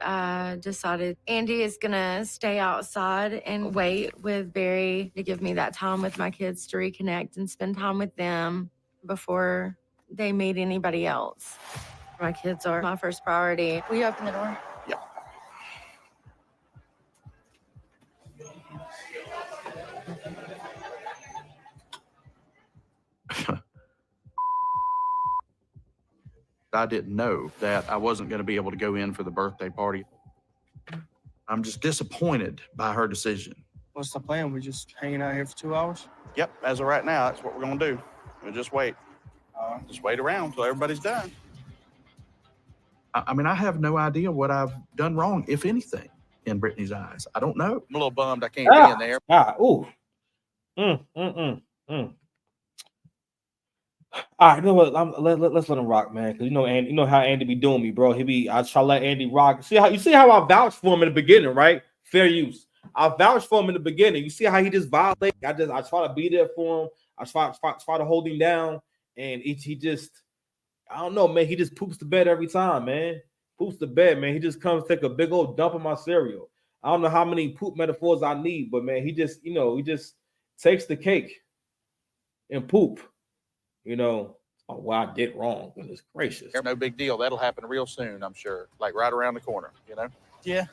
I decided Andy is going to stay outside and wait with Barry to give me that time with my kids to reconnect and spend time with them before they meet anybody else. My kids are my first priority. Will you open the door? Yeah. I didn't know that I wasn't going to be able to go in for the birthday party. I'm just disappointed by her decision. What's the plan? We just hanging out here for 2 hours? Yep, as of right now, that's what we're going to do. We'll just wait. Just wait around until everybody's done. I mean, I have no idea what I've done wrong, if anything, in Brittany's eyes. I don't know. I'm a little bummed I can't be in there. Ooh. All right, you know what? Let's let him rock, man. Because you know how Andy be doing me, bro. I try to let Andy rock. You see how I vouched for him in the beginning, right? Fair use. I vouched for him in the beginning. You see how he just violated. I try to be there for him. I try to hold him down, and he just, I don't know, man. He just poops the bed every time, man. Poops the bed, man. He just comes take a big old dump of my cereal. I don't know how many poop metaphors I need, but man, he just takes the cake and poop. Oh, well, I did wrong. Goodness gracious. No big deal. That'll happen real soon, I'm sure. Like right around the corner, Yeah.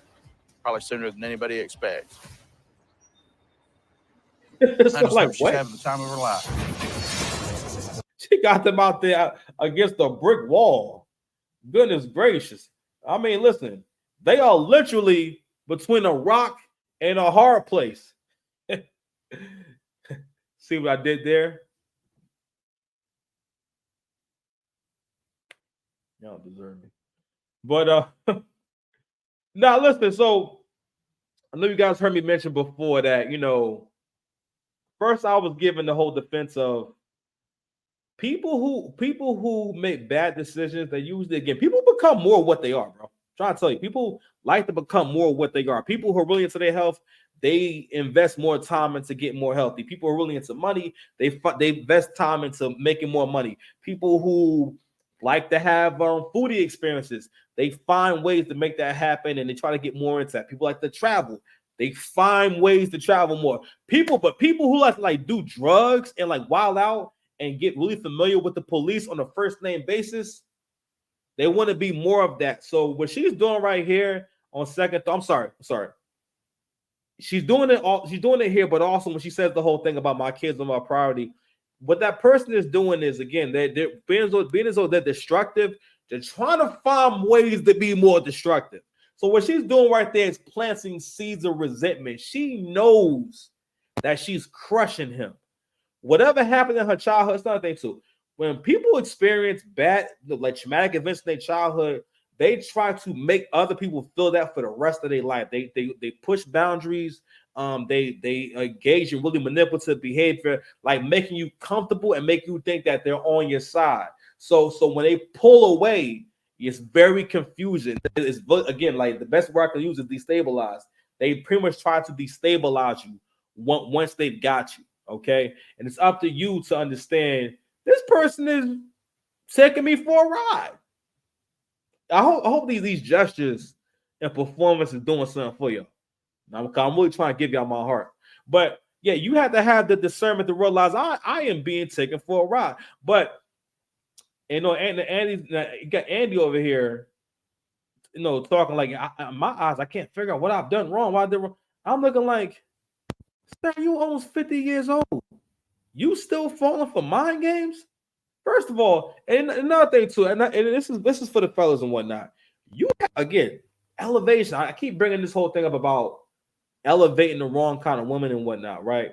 Probably sooner than anybody expects. So like, she's what? having the time of her life. She got them out there against a brick wall. Goodness gracious. I mean, listen, they are literally between a rock and a hard place. See what I did there? Y'all deserve me. But now listen, so I know you guys heard me mention before that, first I was given the whole defense of people who make bad decisions. They usually, again, people become more what they are, bro. I'm trying to tell you, people like to become more what they are. People who are really into their health, they invest more time into getting more healthy. People who are really into money, they invest time into making more money. People who like to have foodie experiences, they find ways to make that happen, and they try to get more into that. People like to travel, they find ways to travel more. People who like to do drugs and wild out and get really familiar with the police on a first name basis, they want to be more of that. So what she's doing right here on second thought, I'm sorry. She's doing it here, but also when she says the whole thing about my kids are my priority, what that person is doing is, again, they're being as though they're destructive. They're trying to find ways to be more destructive. So what she's doing right there is planting seeds of resentment. She knows that she's crushing him. Whatever happened in her childhood, it's not a thing too. When people experience bad, traumatic events in their childhood, they try to make other people feel that for the rest of their life. They push boundaries. They engage in really manipulative behavior, like making you comfortable and make you think that they're on your side. So when they pull away, it's very confusing. It's, again, the best word I can use is destabilize. They pretty much try to destabilize you once they've got you. Okay, and it's up to you to understand this person is taking me for a ride. I hope these gestures and performance is doing something for you. I'm really trying to give y'all my heart. But yeah, you have to have the discernment to realize I am being taken for a ride. But Andy, you got Andy over here, talking my eyes, I can't figure out what I've done wrong. Why I did wrong. I'm looking like, sir, you almost 50 years old. You still falling for mind games? First of all, and another thing too, and this is for the fellas and whatnot. You again, elevation. I keep bringing this whole thing up about elevating the wrong kind of women and whatnot, right?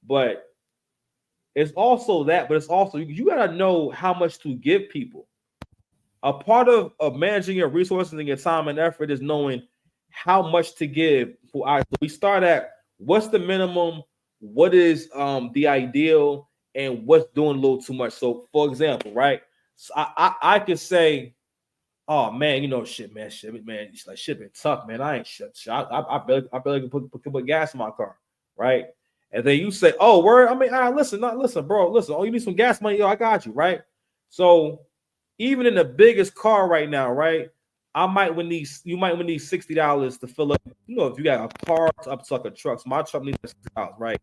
But it's also that, but it's also you gotta know how much to give people. A part of managing your resources and your time and effort is knowing how much to give. So we start at what's the minimum, what is the ideal, and what's doing a little too much. So, for example, right? So I could say, oh man, shit, man, it's like shit been tough, man. I ain't shit. I barely can put gas in my car, right? And then you say, oh, word. I mean, listen, bro. Listen, oh, you need some gas money, yo, I got you, right? So even in the biggest car right now, right? you might need $60 to fill up. You know, if you got a car up to like a truck, so my truck needs $60, right?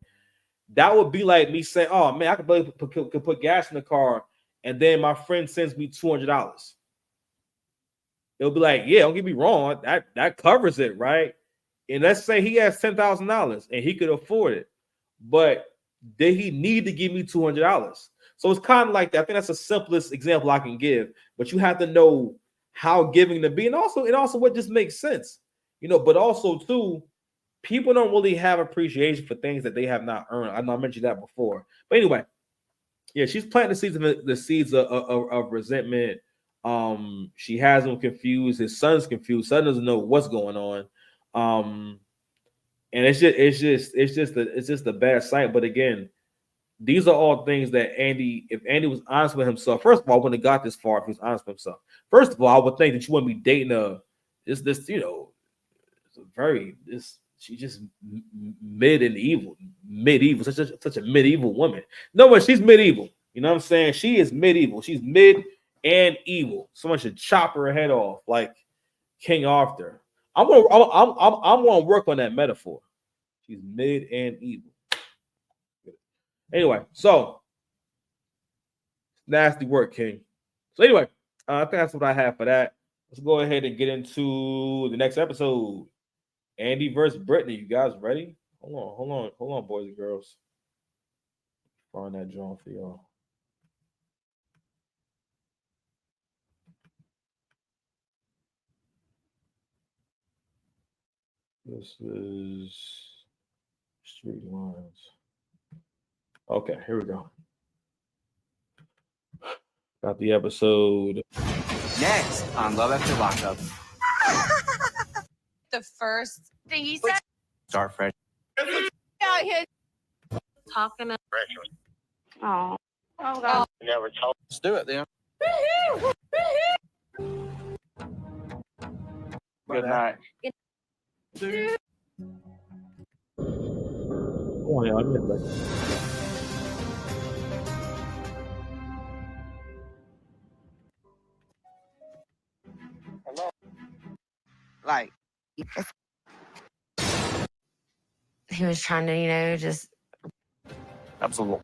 That would be like me saying, "Oh man, I could put gas in the car," and then my friend sends me $200. It'll be like, yeah, don't get me wrong, that covers it, right? And let's say he has $10,000 and he could afford it, but did he need to give me $200? So it's kind of like that. I think that's the simplest example I can give, but you have to know how giving to be, and also what just makes sense, you know. But also too, people don't really have appreciation for things that they have not earned. I know I mentioned that before, but anyway, yeah, she's planting the seeds of resentment. She has him confused. His son's confused. Son doesn't know what's going on. And it's just a bad sight. But again, these are all things that Andy, if Andy was honest with himself, first of all, wouldn't have got this far if he was honest with himself. First of all, I would think that you wouldn't be dating she's just medieval, such a medieval woman. No, but she's medieval. You know what I'm saying? She is medieval. She's mid and evil. Someone should chop her head off like King Arthur. I'm gonna work on that metaphor. She's mid and evil. Anyway, so nasty work, King. So anyway, I think that's what I have for that. Let's go ahead and get into the next episode. Andy versus Brittany. You guys ready? Hold on, boys and girls. Find that drawing for y'all. This is Street Lines. Okay, here we go. Got the episode. Next on Love After Lockup. The first thing he said. Start fresh. Out here Talking to. Oh. Oh, Let's do it then. Good night. Oh, yeah, I missed that. Like, He was trying to, just. Absolutely.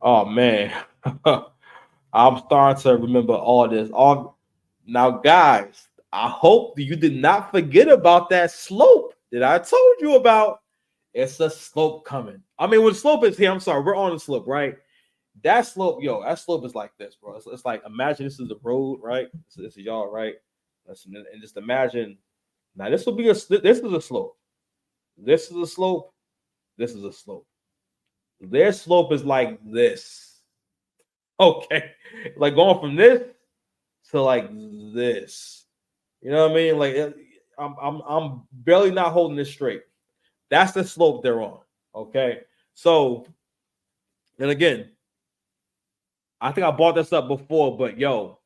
Oh man, I'm starting to remember all this. Now, guys, I hope you did not forget about that slope that I told you about. It's a slope coming. I mean, when the slope is here, I'm sorry, we're on the slope, right? That slope is like this, bro. It's like, imagine this is the road, right? This is y'all, right? And just imagine. Now, this is a slope. This is a slope. This is a slope. Their slope is like this. Okay. Like going from this to like this. You know what I mean? Like I'm barely not holding this straight. That's the slope they're on. Okay. So, and again, I think I brought this up before, but yo,